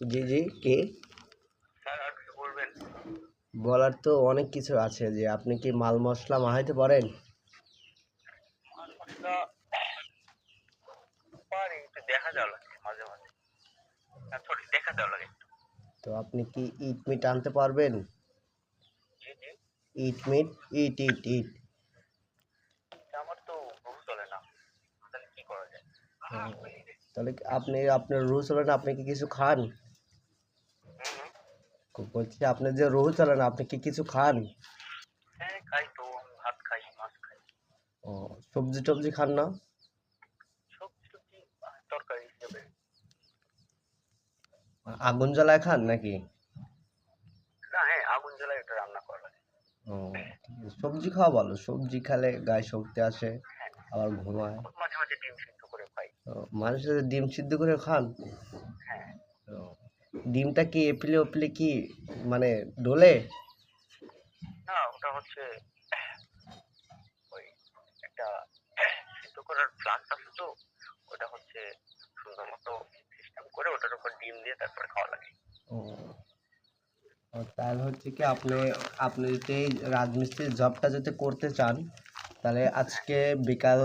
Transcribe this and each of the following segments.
জি জি, কে? Sir আর কিছু বলবেন? বলার তো অনেক কিছু আছে, যে আপনি কি মাল মশলা মাহাইতে পারেন? মাল মশলা পারি, একটু দেখা যাওয়া লাগে মাঝে মাঝে। হ্যাঁ, সরি, দেখা যাওয়া লাগে একটু। তো আপনি কি ইট মিট আনতে পারবেন? জি জি। ইট মিট, ইট ইট ইট। আমার তো রুল চলে না, তাহলে কি করা যায়? ও, তাহলে কি আপনি, আপনার রুহু চলে না, আপনি কি কিছু খান? হুম হুম। বলছি আপনার যে রুহু চলে না, আপনি কি কিছু খান? হ্যাঁ খাই তো, আমি ভাত খাই, মাছ খাই। ও, সবজি টবজি খান না? সবজি টবজি তরকারি হিসেবে। আগুন জ্বালায় খান নাকি? না, হ্যাঁ আগুন জ্বালায় এটা রান্না করা লাগে। ও, ঠিক আছে। সবজি খাওয়া ভালো, সবজি খেলে গায়ে শক্তি আসে, হ্যাঁ, আবার ঘুমায়। আবার মাঝে মাঝে ডিম সিদ্ধ করে খাই। ও, মাঝে সাথে ডিম সিদ্ধ করে খান? হ্যাঁ। ও, ডিমটা কি এপিলে ওপিলে কি, মানে ডোলে? না, ওটা হচ্ছে ওই একটা সিদ্ধ করার ফ্লাক্স আছে তো, ওটা হচ্ছে সুন্দর মতো সিস্টেম করে ওটার উপর ডিম দিয়ে তারপরে খাওয়া লাগে। ও, তাহলে হচ্ছে কি, আপনি আপনি যদি এই রাজমিস্ত্রির জবটা যদি করতে চান, তাহলে আজকে বিকাল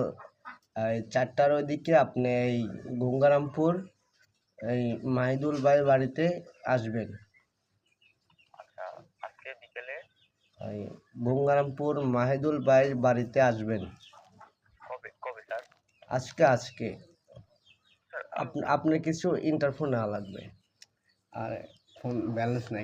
4টার ওইদিকে আপনি এই গঙ্গারামপুর এই মাহিদুল ভাইয়ের বাড়িতে আসবেন। আচ্ছা, আজকে বিকেলে? এই গঙ্গারামপুর মাহিদুল ভাইয়ের বাড়িতে আসবেন। কবে কবে স্যার? আজকে আজকে স্যার আপনার কিছু ইন্টারফোন নেওয়া লাগবে। আর ফোন ব্যালেন্স নাই।